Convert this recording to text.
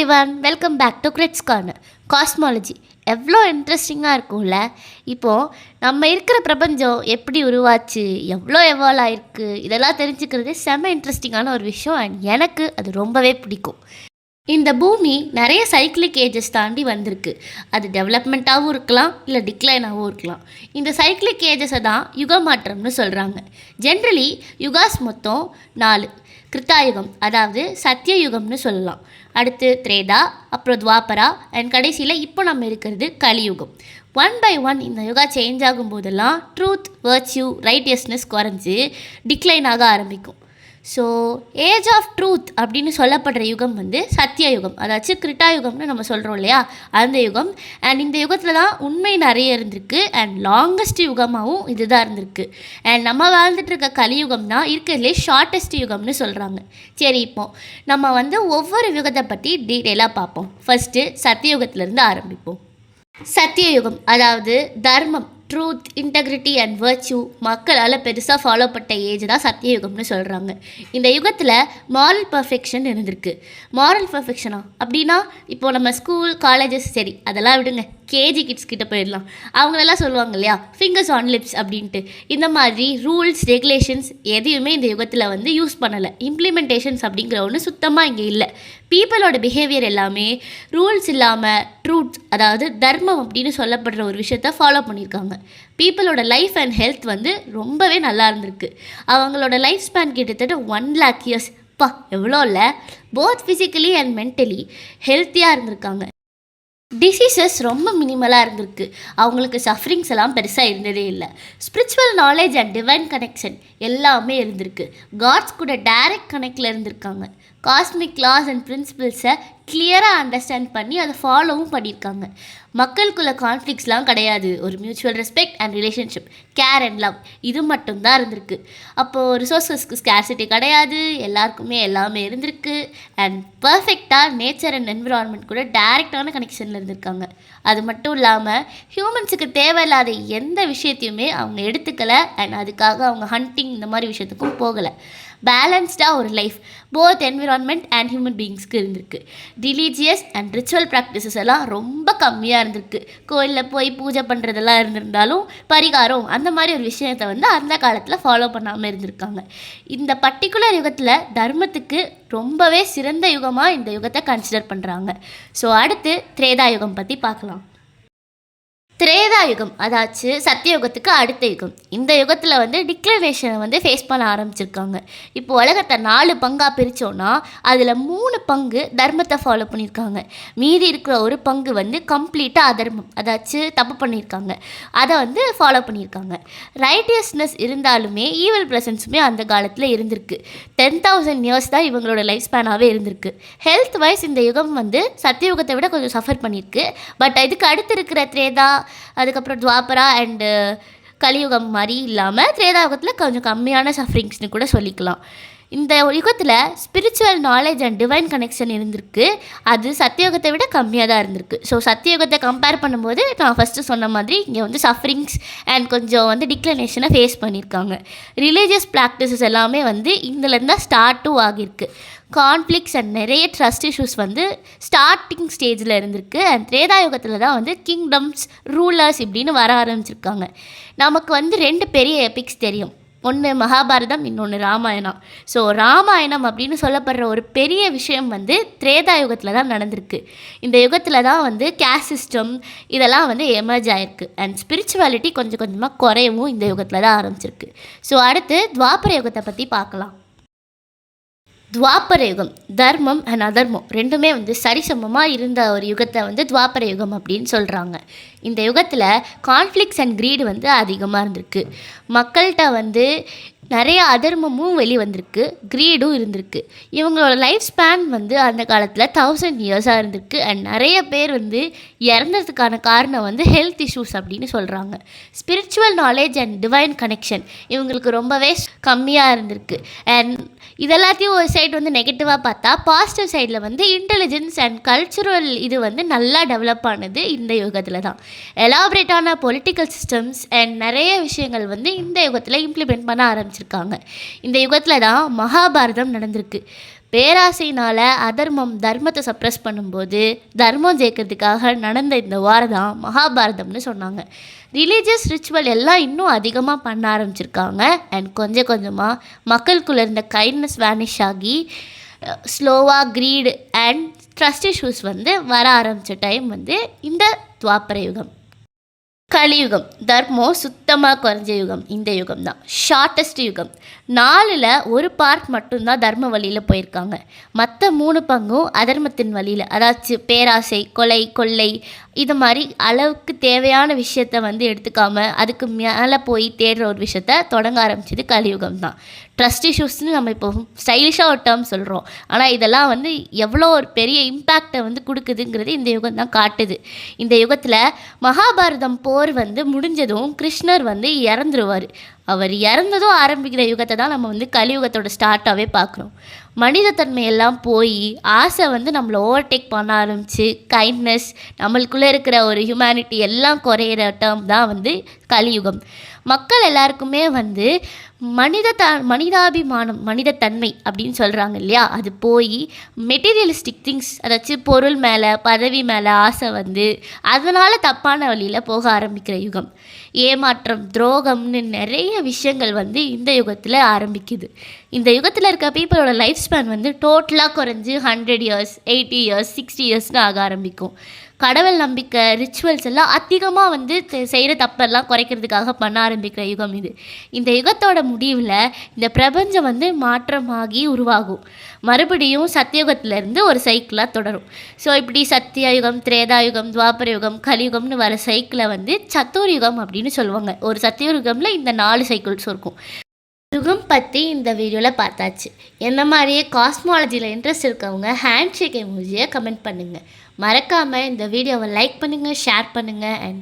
Everyone, welcome back to Krits Corner. Cosmology எவ்வளோ இன்ட்ரெஸ்டிங்காக இருக்கும்ல. இப்போது நம்ம இருக்கிற பிரபஞ்சம் எப்படி உருவாச்சு, எவ்வளோ எவால்வ் ஆயிருக்கு, இதெல்லாம் தெரிஞ்சுக்கிறது செம்ம இன்ட்ரெஸ்டிங்கான ஒரு விஷயம். அண்ட் எனக்கு அது ரொம்பவே பிடிக்கும். இந்த பூமி நிறைய சைக்கிளிக் ஏஜஸ் தாண்டி வந்திருக்கு. அது டெவலப்மெண்ட்டாகவும் இருக்கலாம், இல்லை டிக்ளைனாகவும் இருக்கலாம். இந்த சைக்கிளிக் ஏஜஸை தான் யுக மாற்றம்னு சொல்கிறாங்க. ஜென்ரலி யுகாஸ் மொத்தம் 4. கிருத்தாயுகம், அதாவது சத்தியயுகம்னு சொல்லலாம். அடுத்து திரேதா, அப்புறம் துவாபரா, அண்ட் கடைசியில் இப்போ நம்ம இருக்கிறது கலியுகம். 1 by 1 இந்த யுகா சேஞ்ச் ஆகும் போதெல்லாம் ட்ரூத், வர்ச்சியூ, ரைட்டியஸ்னஸ் குறைஞ்சி டிக்ளைன் ஆக ஆரம்பிக்கும். ஸோ ஏஜ் ஆஃப் ட்ரூத் அப்படின்னு சொல்லப்படுற யுகம் வந்து சத்தியயுகம், அதாச்சும் கிருட்டாயுகம்னு நம்ம சொல்கிறோம் இல்லையா, அந்த யுகம். அண்ட் இந்த யுகத்தில் தான் உண்மை நிறைய இருந்திருக்கு. அண்ட் லாங்கஸ்ட் யுகமாகவும் இதுதான் இருந்திருக்கு. அண்ட் நம்ம வாழ்ந்துட்டுருக்க கலியுகம் தான் இருக்கிறதுலே ஷார்ட்டஸ்ட் யுகம்னு சொல்கிறாங்க. சரி, இப்போது நம்ம வந்து ஒவ்வொரு யுகத்தை பற்றி டீட்டெயிலாக பார்ப்போம். ஃபஸ்ட்டு சத்தியயுகத்திலேருந்து ஆரம்பிப்போம். சத்தியயுகம், அதாவது தர்மம், ட்ரூத், இன்டெகிரிட்டி அண்ட் வர்ச்சியூ மக்களால் பெருசாக ஃபாலோ பட்ட ஏஜ் தான் சத்தியயுகம்னு சொல்கிறாங்க. இந்த யுகத்தில் மாரல் பர்ஃபெக்ஷன் இருந்திருக்கு. மாரல் பர்ஃபெக்ஷனா அப்படின்னா, இப்போது நம்ம ஸ்கூல், காலேஜஸ், சரி அதெல்லாம் விடுங்க, கேஜி கிட்ஸ் கிட்ட போயிடலாம். அவங்களெல்லாம் சொல்லுவாங்க இல்லையா, ஃபிங்கர்ஸ் ஆன் லிப்ஸ் அப்படின்ட்டு. இந்த மாதிரி ரூல்ஸ், ரெகுலேஷன்ஸ் எதையுமே இந்த யுகத்தில் வந்து யூஸ் பண்ணலை. இம்ப்ளிமெண்டேஷன்ஸ் அப்படிங்கிற ஒன்று சுத்தமாக இங்கே இல்லை. பீப்புளோட பிஹேவியர் எல்லாமே ரூல்ஸ் இல்லாமல் ட்ரூத், அதாவது தர்மம் அப்படின்னு சொல்லப்படுற ஒரு விஷயத்த ஃபாலோ பண்ணியிருக்காங்க. பீப்புளோட லைஃப் அண்ட் ஹெல்த் வந்து ரொம்பவே நல்லா இருந்திருக்கு. அவங்களோட லைஃப் ஸ்பேன் கிட்டத்தட்ட 1 lakh years. எவ்வளோ இல்லை, போத் ஃபிசிக்கலி அண்ட் மென்டலி ஹெல்த்தியாக இருந்திருக்காங்க. டிசீசஸ் ரொம்ப மினிமலாக இருந்திருக்கு. அவங்களுக்கு சஃபரிங்ஸ் எல்லாம் பெருசாக இருந்ததே இல்லை. Spiritual knowledge and divine connection எல்லாமே இருந்திருக்கு. காட்ஸ் கூட டைரக்ட் கனெக்டில் இருந்திருக்காங்க. காஸ்மிக் லாஸ் அண்ட் பிரின்சிபிள்ஸை கிளியராக அண்டர்ஸ்டாண்ட் பண்ணி அதை ஃபாலோவும் பண்ணியிருக்காங்க. மக்களுக்குள்ள கான்ஃப்ளிக்ஸ்லாம் கிடையாது. ஒரு mutual respect and relationship, care and love, இது மட்டும்தான் இருந்திருக்கு. அப்போது ரிசோர்ஸஸ்க்கு ஸ்கேர்சிட்டி கிடையாது, எல்லாருக்குமே எல்லாமே இருந்திருக்கு. அண்ட் பர்ஃபெக்டாக நேச்சர் அண்ட் என்விரான்மெண்ட் கூட டைரெக்டான கனெக்ஷனில் இருந்திருக்காங்க. அது மட்டும் இல்லாமல் ஹியூமன்ஸுக்கு தேவையில்லாத எந்த விஷயத்தையுமே அவங்க எடுத்துக்கலை. அண்ட் அதுக்காக அவங்க ஹண்டிங் இந்த மாதிரி விஷயத்துக்கும் போகலை. பேலன்ஸ்டாக ஒரு life both environment and human பீயிங்ஸ்க்கு இருந்திருக்கு. ரிலீஜியஸ் அண்ட் ரிச்சுவல் ப்ராக்டிசஸ் எல்லாம் ரொம்ப கம்மியாக இருந்திருக்கு. கோயிலில் போய் பூஜை பண்ணுறதெல்லாம் இருந்திருந்தாலும் பரிகாரம் அந்த மாதிரி ஒரு விஷயத்தை வந்து அந்த காலத்தில் ஃபாலோ பண்ணாமல் இருந்திருக்காங்க. இந்த பர்டிகுலர் யுகத்தில் தர்மத்துக்கு ரொம்பவே சிறந்த யுகமாக இந்த யுகத்தை கன்சிடர் பண்ணுறாங்க. ஸோ அடுத்து திரேதா யுகம் பற்றி பார்க்கலாம். திரேதா யுகம், அதாச்சு சத்தியயுகத்துக்கு அடுத்த யுகம். இந்த யுகத்தில் வந்து டிக்ளரேஷனை வந்து ஃபேஸ் பண்ண ஆரம்பிச்சிருக்காங்க. இப்போ உலகத்தை 4 பங்காக பிரித்தோன்னா அதில் 3 பங்கு தர்மத்தை ஃபாலோ பண்ணியிருக்காங்க. மீதி இருக்கிற ஒரு பங்கு வந்து கம்ப்ளீட்டாக அதர்மம், அதாச்சு தப்பு பண்ணியிருக்காங்க, அதை வந்து ஃபாலோ பண்ணியிருக்காங்க. ரைட்டியஸ்னஸ் இருந்தாலுமே ஈவல் ப்ரெசன்ஸுமே அந்த காலத்தில் இருந்திருக்கு. 10,000 years தான் இவங்களோட லைஃப் ஸ்பேனாகவே இருந்திருக்கு. ஹெல்த் வைஸ் இந்த யுகம் வந்து சத்தியயுகத்தை விட கொஞ்சம் சஃபர் பண்ணியிருக்கு. பட் இதுக்கு அடுத்து இருக்கிற திரேதா, அதுக்கப்புறம் துவாபரா அண்டு கலியுகம் மாதிரி இல்லாமல் திரேதாயுகத்தில் கொஞ்சம் கம்மியான சஃபரிங்ஸ்னு கூட சொல்லிக்கலாம். இந்த யுகத்தில் spiritual knowledge and divine connection இருந்திருக்கு. அது சத்தியயுகத்தை விட கம்மியாக தான் இருந்திருக்கு. ஸோ சத்தியயுகத்தை கம்பேர் பண்ணும்போது நான் ஃபஸ்ட்டு சொன்ன மாதிரி இங்கே வந்து சஃபரிங்ஸ் அண்ட் கொஞ்சம் வந்து டிக்ளனேஷனை ஃபேஸ் பண்ணியிருக்காங்க. ரிலீஜியஸ் ப்ராக்டிசஸ் எல்லாமே வந்து இதிலேருந்து தான் ஸ்டார்ட்டும் ஆகியிருக்கு. கான்ஃப்ளிக்ஸ் அண்ட் நிறைய ட்ரஸ்ட் இஷ்யூஸ் வந்து ஸ்டார்டிங் ஸ்டேஜில் இருந்திருக்கு. அண்ட் திரேதாயுகத்தில் தான் வந்து கிங்டம்ஸ், ரூலர்ஸ் இப்படின்னு வர ஆரம்பிச்சிருக்காங்க. நமக்கு வந்து 2 பெரிய எபிக்ஸ் தெரியும். ஒன்று மகாபாரதம், இன்னொன்று ராமாயணம். ஸோ ராமாயணம் அப்படின்னு சொல்லப்படுற ஒரு பெரிய விஷயம் வந்து திரேதாயுகத்தில் தான் நடந்திருக்கு. இந்த யுகத்தில் தான் வந்து கேஸ்ட் சிஸ்டம் இதெல்லாம் வந்து எமர்ஜ் ஆகிருக்கு. அண்ட் ஸ்பிரிச்சுவாலிட்டி கொஞ்சம் கொஞ்சமாக குறையவும் இந்த யுகத்தில் தான் ஆரம்பிச்சிருக்கு. ஸோ அடுத்து துவாபர யுகத்தை பற்றி பார்க்கலாம். துவாபர யுகம், தர்மம் அண்ட் அதர்மம் ரெண்டுமே வந்து சரிசமமாக இருந்த ஒரு யுகத்தை வந்து துவாபர யுகம் அப்படின்னு சொல்கிறாங்க. இந்த யுகத்தில் கான்ஃப்ளிக்ஸ் அண்ட் க்ரீடு வந்து அதிகமாக இருந்திருக்கு. மக்கள்கிட்ட வந்து நிறைய அதர்மமும் வெளிவந்திருக்கு, க்ரீடும் இருந்திருக்கு. இவங்களோட லைஃப் ஸ்பேன் வந்து அந்த காலத்தில் 1000 years இருந்திருக்கு. அண்ட் நிறைய பேர் வந்து இறந்ததுக்கான காரணம் வந்து ஹெல்த் இஷ்யூஸ் அப்படின்னு சொல்கிறாங்க. Spiritual knowledge and divine connection இவங்களுக்கு ரொம்பவே கம்மியாக இருந்திருக்கு. அண்ட் இதெல்லாத்தையும் ஒரு சைடு வந்து நெகட்டிவாக பார்த்தா, பாசிட்டிவ் சைடில் வந்து இன்டெலிஜென்ஸ் அண்ட் கல்ச்சுரல் இது வந்து நல்லா டெவலப் ஆனது இந்த யுகத்தில் தான். எலாபரேட்டான பொலிட்டிக்கல் சிஸ்டம்ஸ் அண்ட் நிறைய விஷயங்கள் வந்து இந்த யுகத்தில் இம்ப்ளிமெண்ட் பண்ண ஆரம்பிச்சிருக்காங்க. இந்த யுகத்தில் தான் மகாபாரதம் நடந்திருக்கு. பேராசையினால் அதர்மம் தர்மத்தை சப்ரஸ் பண்ணும்போது தர்மம் ஜெயிக்கிறதுக்காக நடந்த இந்த வாரம் தான் மகாபாரதம்னு சொன்னாங்க. ரிலீஜியஸ் ரிச்சுவல் எல்லாம் இன்னும் அதிகமாக பண்ண ஆரம்பிச்சிருக்காங்க. அண்ட் கொஞ்சம் கொஞ்சமாக மக்களுக்குள்ளே இருந்த கைண்ட்னஸ் வேனிஷ் ஆகி ஸ்லோவாக க்ரீடு அண்ட் ட்ரஸ்ட் இஷ்யூஸ் வர ஆரம்பித்த டைம் இந்த துவாபர யுகம். கலியுகம் தர்மம் சுத்தமாக குறைஞ்ச யுகம் இந்த யுகம் தான். ஷார்ட்டஸ்ட் யுகம். 4ல் ஒரு பார்ட் மட்டும்தான் தர்ம வழியில் போயிருக்காங்க. மற்ற 3 பங்கும் அதர்மத்தின் வழியில், அதாச்சும் பேராசை, கொலை, கொள்ளை, இது மாதிரி அளவுக்கு தேவையான விஷயத்த எடுத்துக்காமல் அதுக்கு மேலே போய் தேடுற ஒரு விஷயத்த தொடங்க ஆரம்பிச்சது கலியுகம் தான். ட்ரஸ்ட் இஷ்யூஸ்னு நம்ம இப்போ ஸ்டைலிஷாக ஒரு டேர்ம் சொல்கிறோம். ஆனால் இதெல்லாம் எவ்வளோ ஒரு பெரிய இம்பேக்டை கொடுக்குதுங்கிறது இந்த யுகம் தான் காட்டுது. இந்த யுகத்தில் மகாபாரதம் போர் முடிஞ்சதும் கிருஷ்ணர் இறந்துருவார். அவர் இறந்ததும் ஆரம்பிக்கிற யுகத்தை தான் நம்ம கலியுகத்தோட ஸ்டார்ட்டாகவே பார்க்குறோம். மனிதத்தன்மையெல்லாம் போய் ஆசை நம்மளை ஓவர்டேக் பண்ண ஆரம்பித்து கைண்ட்னஸ், நம்மளுக்குள்ளே இருக்கிற ஒரு ஹியூமனிட்டி எல்லாம் குறையிற டேர்ம் தான் கலியுகம். மக்கள் எல்லாருக்குமே மனிதாபிமானம், மனிதத்தன்மை அப்படின்னு சொல்கிறாங்க இல்லையா, அது போய் மெட்டீரியலிஸ்டிக் திங்ஸ், அதாச்சும் பொருள் மேலே, பதவி மேலே ஆசை அதனால் தப்பான வழியில் போக ஆரம்பிக்கிற யுகம். ஏமாற்றம், துரோகம்னு நிறைய விஷயங்கள் இந்த யுகத்தில் ஆரம்பிக்குது. இந்த யுகத்தில் இருக்க பீப்புளோட லைஃப் ஸ்பேன் டோட்டலாக குறைஞ்சி 100 இயர்ஸ், 80 இயர்ஸ், 60 இயர்ஸ்னு ஆக ஆரம்பிக்கும். கடவுள் நம்பிக்கை, ரிச்சுவல்ஸ் எல்லாம் அதிகமாக செய்கிற தப்பெல்லாம் குறைக்கிறதுக்காக பண்ண ஆரம்பிக்கிற யுகம் இது. இந்த யுகத்தோட முடிவில் இந்த பிரபஞ்சம் மாற்றமாகி உருவாகும். மறுபடியும் சத்தியுகத்திலேருந்து ஒரு சைக்கிளாக தொடரும். ஸோ இப்படி சத்தியயுகம், திரேதாயுகம், துவாபர யுகம், கலியுகம்னு வர சைக்கிளை சத்துர்யுகம் அப்படின்னு சொல்லுவாங்க. ஒரு சத்தியயுகமில் இந்த 4 சைக்கிள்ஸ் இருக்கும். யுகம் பற்றி இந்த வீடியோவில் பார்த்தாச்சு. என்ன மாதிரியே காஸ்மாலஜியில் இன்ட்ரெஸ்ட் இருக்கவங்க ஹேண்ட் ஷேக் எமோஜியை கமெண்ட் பண்ணுங்கள். மறக்காமல் இந்த வீடியோவை லைக் பண்ணுங்கள், ஷேர் பண்ணுங்கள். அண்ட்